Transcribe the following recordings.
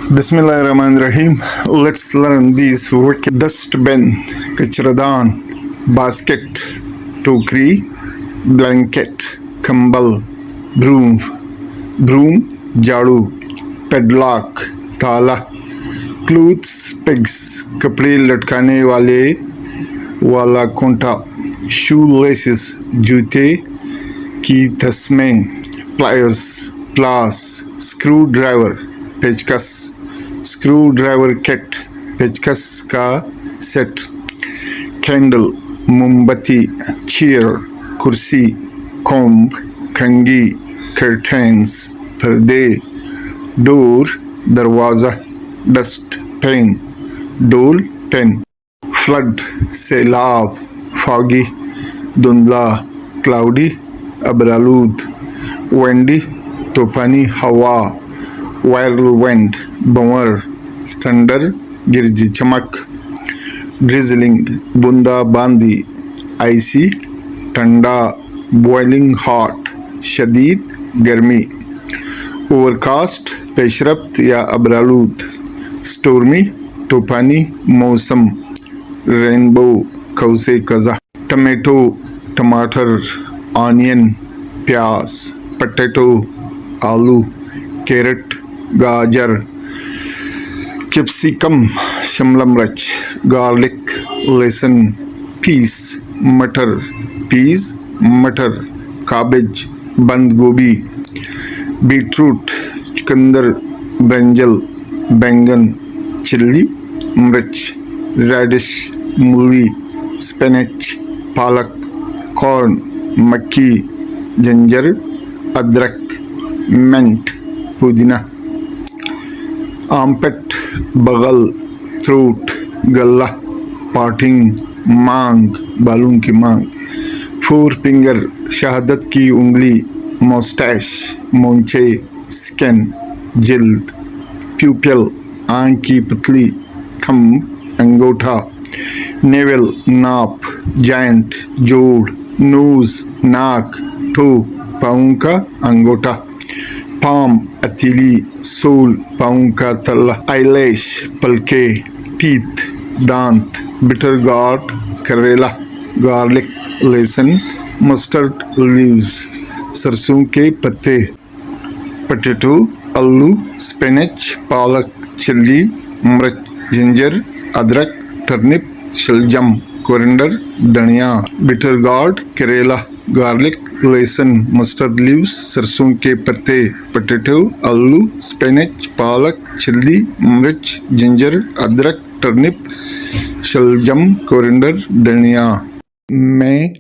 Bismillahirrahmanirrahim. Let's learn these wicked dustbin, kachradan, basket, टोकरी, blanket, कंबल, broom, झाड़ू, padlock, ताला, clothes pegs, कपड़े लटकाने वाला खूंटा, shoelaces, जूते की तस्में, pliers, प्लास, screwdriver, पेचकस, स्क्रू ड्राइवर किट, पेचकस का सेट, कैंडल, मोमबत्ती, चेयर, कुर्सी, कॉम्ब, कंघी, कर्टेन्स, पर्दे, डोर, दरवाज़ा, डस्ट पेन, डोल पेन, फ्लड, सैलाब, फॉगी, धुंधला, क्लाउडी, अबरालूद, विंडी, तूफानी हवा, whirlwind, बंवर, थंडर, गिरजी चमक, ड्रिजलिंग, बूंदा बांदी, आइसी, ठंडा, बॉइलिंग हॉट, शदीद गर्मी, ओवरकास्ट, पेशरफ्त या अबरालूद, स्टोर्मी, तूफानी मौसम, रेनबो, कौसे कज़ा, टमेटो, टमाटर, ऑनियन, प्याज, पटेटो, आलू, कैरेट, गाजर, कैप्सिकम, शिमला मिर्च, गार्लिक, लहसुन, पीस, मटर, काबेज, बंद गोभी, बीटरूट, चुकंदर, ब्रिंजल, बैंगन, चिल्ली, मिर्च, रेडिश, मूली, स्पिनच, पालक, कॉर्न, मक्की, जिंजर, अदरक, मिंट, पुदीना, आर्मपिट, बगल, थ्रोट, गला, पार्टिंग, मांग, बालों की मांग, फोर फिंगर, शहादत की उंगली, मोस्टैश, मोंचे, स्किन, जिल्द, प्यूपिल, आंख की पुतली, थंब, अंगूठा, नेवल, नाप, जॉइंट, जोड़, नोज, नाक, टो, पाँव का अंगूठा, पाम, अतीली, सोल, पाँव का तला, आईलैश, पलके, टीथ, दांत, बिटर गार्ड, करेला, गार्लिक, लहसुन, मस्टर्ड लीव्स, सरसों के पत्ते, पोटैटो, आलू, स्पिनच, पालक, चिल्ली, मिर्च, जिंजर, अदरक, टर्निप, शलजम, कोरिएंडर, धनिया, बिटर गार्ड, करेला, गार्लिक, लहसुन, मस्टर्ड लीव्स, सरसों के पत्ते, पोटैटो, आलू, स्पिनच, पालक, चिल्ली, मिर्च, जिंजर, अदरक, टर्निप, शलजम, कोरिएंडर, धनिया। में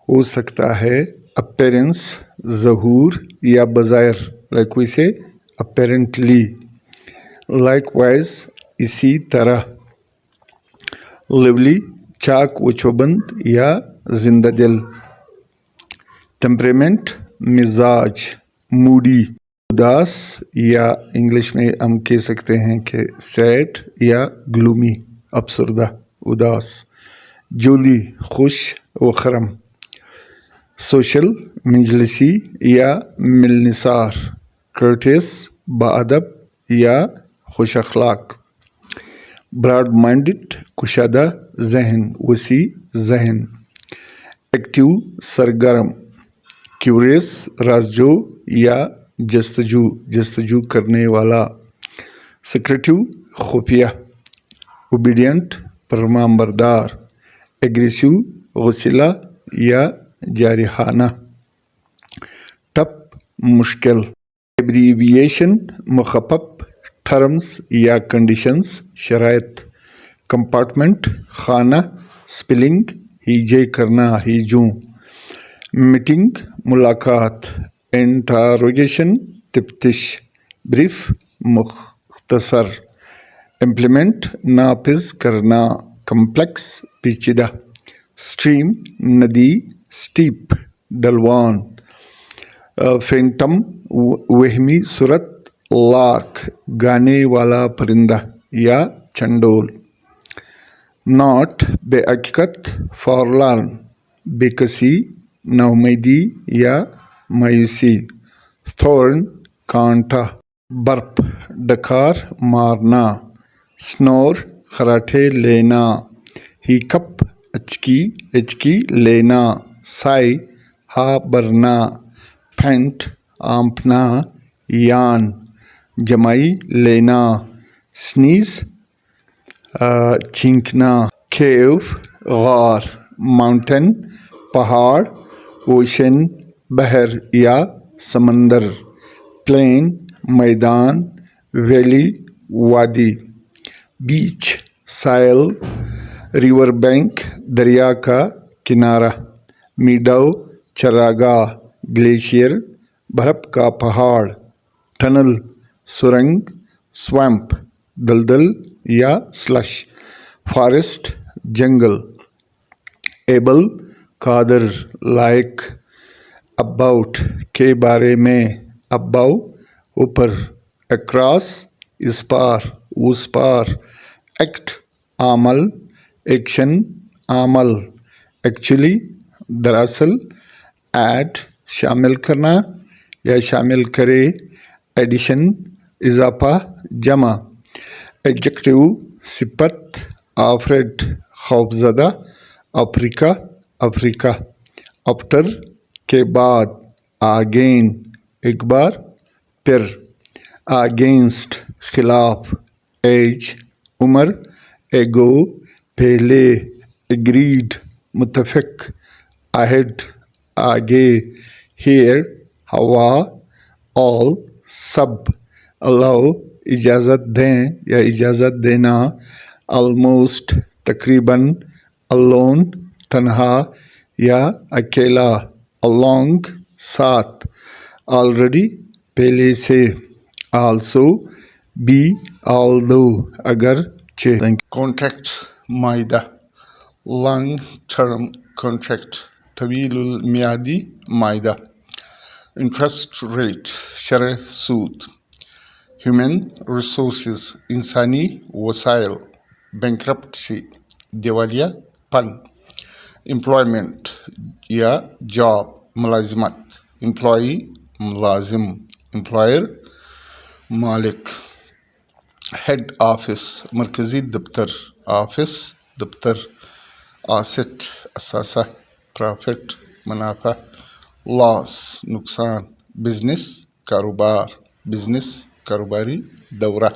हो सकता है अपीयरेंस, ज़हूर या बज़ाहिर, लाइक वी से अपैरेंटली, लाइकवाइज, इसी तरह, लिवली, चाक व चौबंद या जिंदा दिल, टेम्परेमेंट, मिजाज, मूडी, उदास या इंग्लिश में हम कह सकते हैं कि सैड या ग्लूमी, अफसरदा, उदास, जोली, खुश व खरम, सोशल, मजलिसी या मिलनिसार, कर्टियस, बाअदब या खुश अखलाक, ब्रॉड माइंडेड, कुशादा जहन, वसी जहन, एक्टिव, सरगर्म, क्यूरियस, राजजो या जस्तजू करने वाला, सिक्रेटिव, खुफिया, ओबीडियंट, फरमाबरदार, एग्रेसिव, गुस्सिला या जारिहाना, टफ, मुश्किल, एब्रीविएशन, मुखफ़्फ़, टर्म्स या कंडीशंस, शराइत, कंपार्टमेंट, खाना, स्पेलिंग, हीजे करना, हीजू, मीटिंग, मुलाकात, इंटरोगेशन, तफ्तीश, ब्रीफ, मुख्तसर, इम्प्लीमेंट, नाफिज करना, कम्प्लेक्स, पेचीदा, स्ट्रीम, नदी, स्टीप, ढलवान, फैंटम, वहमी सूरत, लाख, गाने वाला परिंदा या चंडोल, नॉट, बेहकीकत, फॉरलॉर्न, बेकसी, नाउमीदी या मायूसी, थॉर्न, कांटा, برپ ڈکار مارنا، سنور خراٹے لینا، ہیکپ اچکی لینا، سائی ہا برنا، پھینٹ آنپنا، یان جمائی لینا، سنیز چھینکنا، کیو غار، ماؤنٹین پہاڑ، اوشن بحر یا سمندر، پلین میدان، ویلی وادی، بیچ ساحل، ریور بینک دریا کا کنارہ، میڈو چراگاہ، گلیشیئر برف کا پہاڑ، ٹنل سرنگ، سویمپ دلدل یا سلش، فارسٹ جنگل، ایبل قادر، لائک، اباؤٹ کے بارے میں، ابو اوپر، اکراس اس پار اس پار، ایکٹ عمل، ایکشن عمل، ایکچولی دراصل، ایڈ شامل کرنا یا شامل کرے، ایڈیشن اضافہ جمع، ایڈجیکٹیو صفت، آفریڈ خوفزدہ، افریقہ، آفٹر کے بعد، آگین ایک بار پھر، اگینسٹ خلاف، ایج عمر، ایگو پہلے، ایگریڈ متفق، اہیڈ آگے، ہیئر ہوا، آل سب، الاؤ اجازت دیں یا اجازت دینا، آلموسٹ تقریباً، الون تنہا یا اکیلا، along ساتھ، آلریڈی پہلے سے، آلسو بھی، آلدو اگرچہ، کانٹریکٹ معاہدہ، لانگ ٹرم کانٹریکٹ طویل المیعادی معاہدہ، انٹرسٹ ریٹ شرح سود، ہیومن ریسورسز انسانی وسائل، بینکرپٹسی دیوالیہ پن، امپلائمنٹ یا جاب ملازمت، امپلائی ملازم، امپلائر مالک، ہیڈ آفس مرکزی دفتر، آفس دفتر، آسٹ اثاثہ، پرافٹ منافع، لاس نقصان، بزنس کاروبار، بزنس کاروباری دورہ،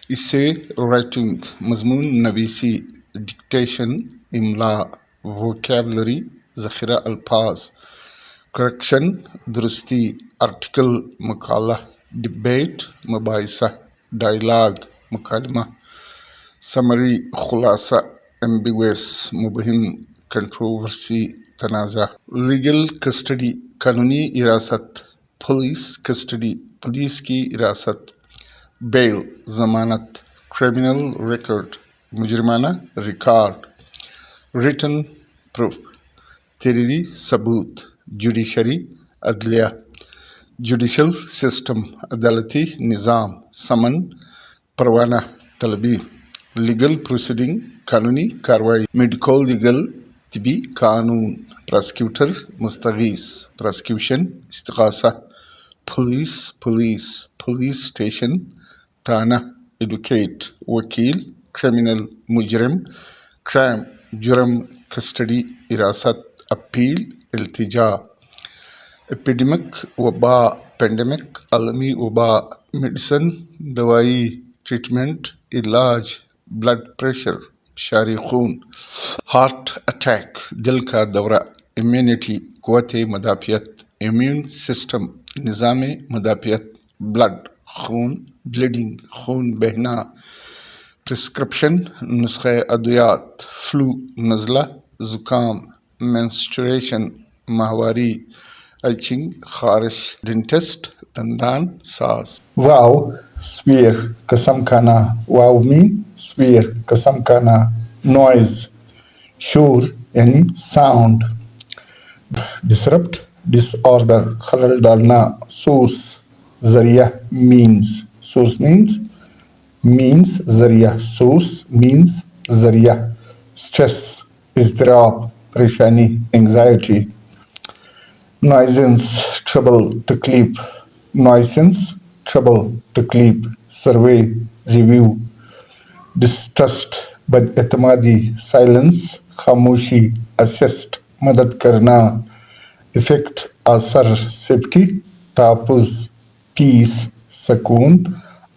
اسے رائٹنگ مضمون نویسی، ڈکٹیشن املا، ووکیبلری ذخیرہ الفاظ، کریکشن درستی، آرٹیکل مقالہ، ڈبیٹ مباحثہ، ڈائیلاگ مکالمہ، سمری خلاصہ، ایمبیگوس مبہم، کنٹروورسی تنازع، لیگل کسٹڈی قانونی حراست، پولیس کسٹڈی پولیس کی حراست، بیل ضمانت، کرمنل ریکارڈ مجرمانہ ریکارڈ، ریٹن پروف تحریری ثبوت، جوڈیشری عدلیہ، جوڈیشل سسٹم عدالتی نظام، سمن پروانہ طلبی، لیگل پروسیڈنگ قانونی کارروائی، میڈیکو لیگل طبی قانون، پراسیکیوٹر مستغیث، پراسیکیوشن استغاثہ، پولیس اسٹیشن تھانہ، ایڈوکیٹ وکیل، کرمنل مجرم، کرائم جرم، کسٹڈی حراست، اپیل التجا، ایپیڈیمک وبا، پینڈیمک عالمی وبا، میڈیسن دوائی، ٹریٹمنٹ علاج، بلڈ پریشر فشار خون، ہارٹ اٹیک دل کا دورہ، امیونٹی قوت مدافعت، امیون سسٹم نظام مدافعت، بلڈ خون، بلیڈنگ خون بہنا، پرسکرپشن نسخہ ادویات، فلو نزلہ زکام، مینسٹریشن ماہواری، ایچنگ خارش، ڈینٹسٹ دندان ساز، واو سویر قسم کھانا، واو مین سویر قسم کھانا، نوائز شور یعنی ساؤنڈ، ڈسرپٹ ڈس آرڈر خلل ڈالنا، سورس ذریعہ سورس مینس ذریعہ، سورس مینس ذریعہ، اسٹریس اضطراب پریشانی اینگزائٹی، نوائزنس ٹربل تکلیف، نوائسنس trouble, तकलीफ, survey, review, distrust, बदएतमादी, silence, खामोशी, assist, मदद करना, effect, असर, safety, तहफ़्फ़ुज़, peace, सकून,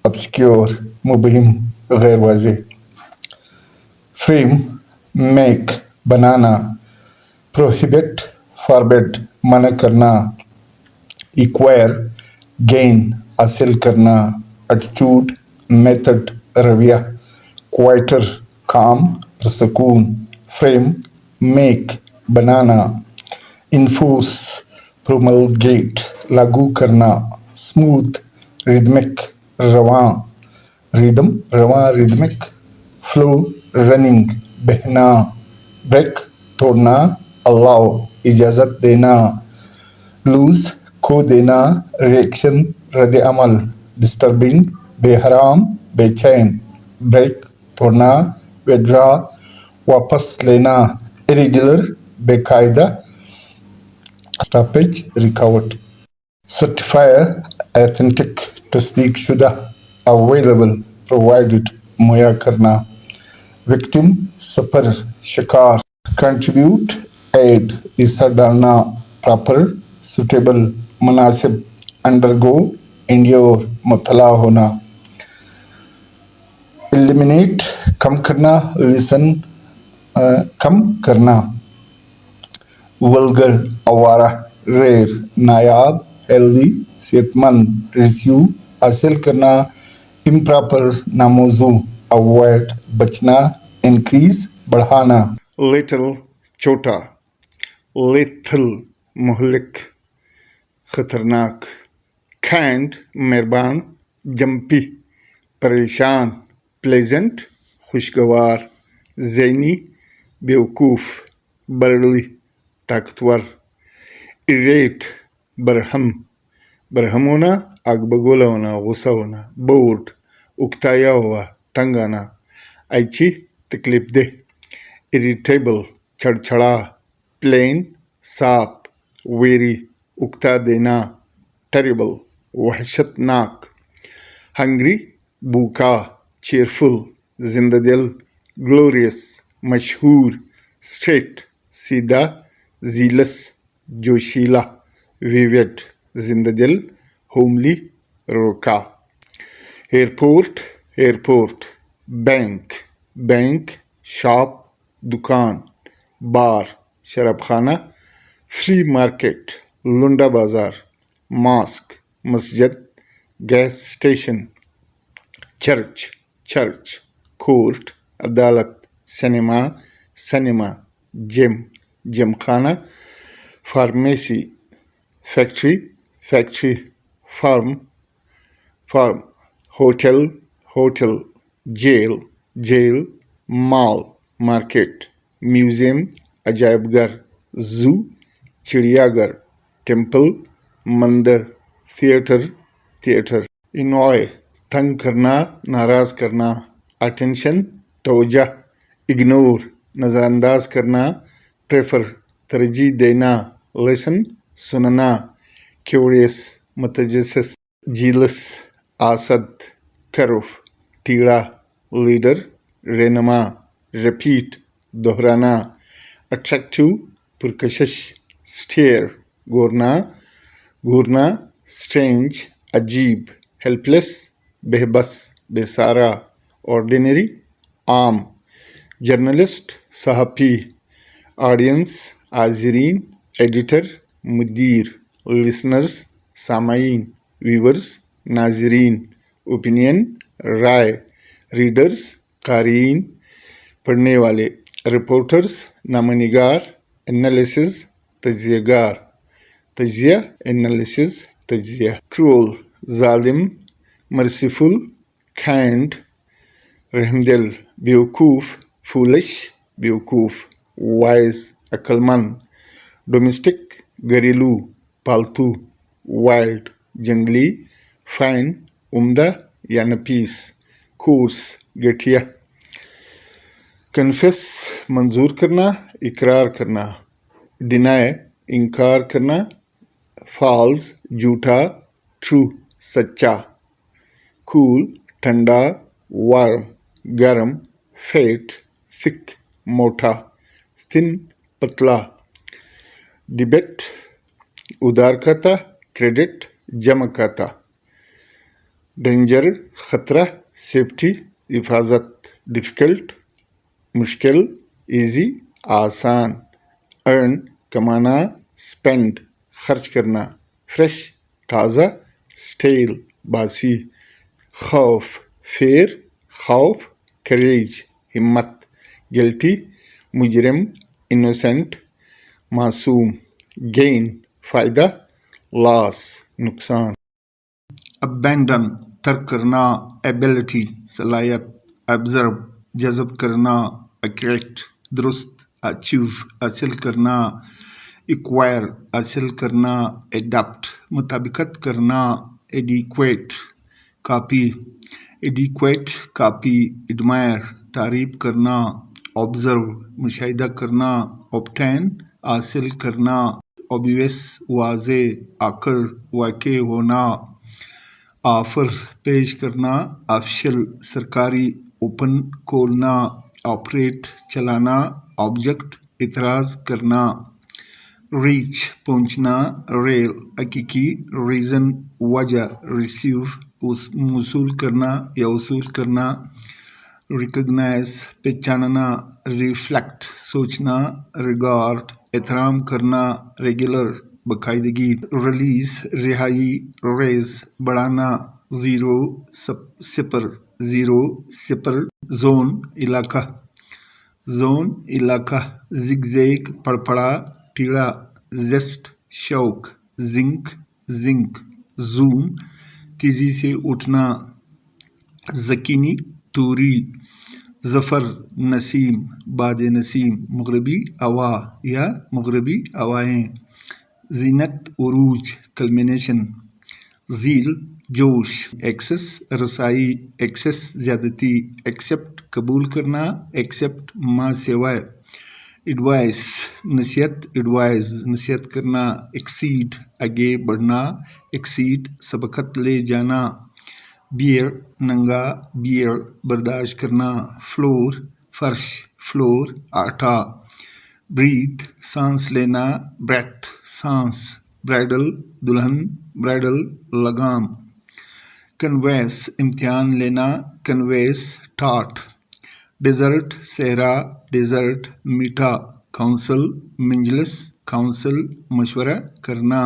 obscure, मुबहिम, गैर वाज़ेह, frame, make, बनाना, prohibit, forbid, मना करना, acquire, gain, हासिल करना, attitude, method, रवैया, quieter, calm, सुकून, frame, make, बनाना, enforce, promulgate, लागू करना, smooth, rhythmic, रवां, rhythm, रवां, rhythmic, flow, running, बहना, break, तोड़ना, allow, इजाज़त देना, lose, खो देना, reaction, रद्द अमल, disturbing, बेहराम, बेचैन, break, तोड़ना, withdraw, वापस लेना, irregular, बेकायदा, stoppage, रुकावट, certifier, authentic, तस्दीक शुदा, available, provided, मुहैया करना, victim, सफर, शिकार, contribute, aid, हिस्सा डालना, proper, suitable, मुनासिब, undergo, endure, मुतला होना, eliminate, कम करना, listen, कम करना, vulgar, आवारा, rare, नायाब, healthy, सेहतमंद, receive, हासिल करना, improper, नामौजू, avoid, बचना, increase, बढ़ाना, little, छोटा, lethal, मुहलिक, खतरनाक, kind, मेहरबान, jumpy, परेशान, pleasant, खुशगवार, ज़हनी, बेवकूफ़, burly, ताकतवर, irate, बरहम, बरहम होना, आग बगोला होना, गुस्सा होना, bored, उकताया हुआ, तंग आना, ऐची, तकलीफ दे, irritable, छड़छड़ा, plain, साफ, weary, उकता देना, terrible, वहशतनाक, hungry, भूखा, cheerful, जिंददिल, glorious, मशहूर, straight, सीधा, zealous, जोशीला, vivid, जिंददिल, homely, रोका, airport, airport, bank, bank, shop, दुकान, बार, शराबखाना, फ्ली मार्केट, लुंडा बाजार, मॉस्क, मस्जिद, gas station, church, church, court, अदालत, सिनेमा, सिनेमा, जिम, जिमखाना, pharmacy, factory, factory, farm, farm, hotel, hotel, jail, jail, mall, market, museum, अजायबघर, zoo, चिड़ियाघर, temple, मंदिर, theatre, theatre, इनॉय, तंग करना, नाराज करना, अटेंशन, तवज्जो, इग्नोर, नज़रअंदाज करना, प्रेफर, तरजीह देना, लिसन, सुनना, क्यूरियस, मुतजस्सिस, जीलस, आसद, करूफ, टीड़ा, लीडर, रहनुमा, रिपीट, दोहराना, अट्रैक्टिव, पुरकशिश, स्टेयर, घूरना, घूरना, स्ट्रेंज, अजीब, हेल्पलेस, बेबस, बेसारा, ऑर्डिनरी, आम, जर्नलिस्ट, सहाफ़ी, ऑडियंस, हाज़रीन, एडिटर, मुदीर, लिसनर्स, सामाईन, व्यूवर्स, नाज़रीन, ओपिनियन, राय, रीडर्स, क़ारीन, पढ़ने वाले, रिपोर्टर्स, नामनिगार, एनालिसिस, तज्ज़ियागार, तज्ज़िया, एनालिसिस, तज्ज़िया, क्रूअल, जालिम, मर्सीफुल, काइंड, रहमदिल, बेवकूफ़, फूलिश, बेवकूफ़, वाइज, अक्लमंद, डोमेस्टिक, घरेलू, पालतू, वाइल्ड, जंगली, फाइन, उम्दा या नफीस, कोर्स, गठिया, कन्फेस, मंजूर करना, इकरार करना, डिनाय, इनकार करना, फॉल्स, झूठा, ट्रू, सच्चा, cool ठंडा, warm गर्म, fat thick मोटा, thin पतला, debit उधार खाता, credit जमा खाता, danger खतरा, safety हिफाजत, difficult मुश्किल, easy आसान, earn कमाना, spend खर्च करना, fresh ताज़ा, stale बासी, खौफ fear खौफ, courage हिम्मत, guilty मुजरिम, innocent मासूम, gain फायदा, loss नुकसान, abandon तर्क करना, ability सलाहियत, observe जज़ब करना, accurate दुरुस्त, achieve हासिल करना, acquire हासिल करना, adapt मुताबिकत करना, adequate copy adequate copy, admire तारीफ करना, observe मुशाहिदा करना, obtain हासिल करना, obvious वाज़े आकर वाक़े होना, ऑफर पेश करना, ऑफिशियल सरकारी, ओपन खोलना, ऑपरेट चलाना, ऑब्जेक्ट इतराज़ करना, रीच पहुंचना, रेल हकीकी, रीज़न वजह, रिसीव वसूल करना या वसूल करना, रिकग्नाइज पहचानना, रिफ्लेक्ट सोचना, रिगार्ड एहतराम करना, रेगुलर बाकायदगी, रिलीज रिहाई, रेज बढ़ाना, zero sipper zero sipper, zone इलाका, जिगजैग पड़पड़ा टीड़ा, जेस्ट शौक, जिंक जूम तेजी से उठना, जकीनी तूरी, जफर नसीम बाद नसीम, मगरबी हवा या मगरबी हवाएं, जीनत उरूज कल्मिनेशन, झील जोश, एक्सेस रसाई, एक्सेस ज्यादती, एक्सेप्ट कबूल करना, एक्सेप्ट माँ सेवाए, एडवाइस नसीहत, एडवाइस नसीहत करना, एक्सीड आगे बढ़ना, एक्सीड सबकत ले जाना, बियर नंगा, बियर बर्दाश्त करना, फ्लोर फर्श, फ्लोर आटा, ब्रीथ सांस लेना, ब्रेथ सांस, ब्राइडल दुल्हन, ब्राइडल लगाम, कन्वेस इम्तिहान लेना, कन्वेस टाट, डेजर्ट सहरा, डेजर्ट मीठा, काउंसिल मंजलिस, काउंसिल मशवरा करना,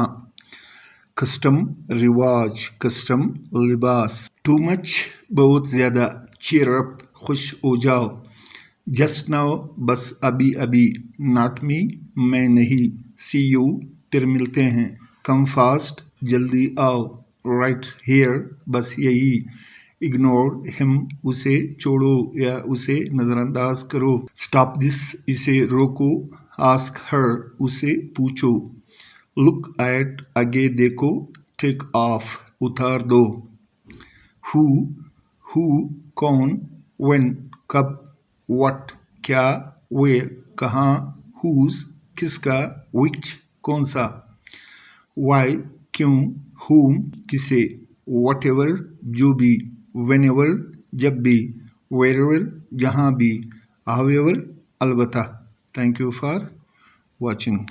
कस्टम रिवाज, कस्टम लिबास, टू मच बहुत ज़्यादा, चीयर अप खुश हो जाओ, जस्ट नाउ बस अभी अभी, नॉट मी मैं नहीं, सी यू फिर मिलते हैं, कम फास्ट जल्दी आओ, राइट हियर बस यही, इग्नोर हिम उसे छोड़ो या उसे नज़रअंदाज करो, स्टॉप दिस इसे रोको, आस्क हर उसे पूछो, लुक एट आगे देखो, टेक ऑफ उतार दो, हु कौन, व्हेन कब, व्हाट क्या, वेयर कहाँ, हुज किसका, विच कौन सा, वाई क्यों, whom किसे, whatever जो भी, whenever जब भी, wherever जहाँ भी, however अलबत्ता. Thank you for watching.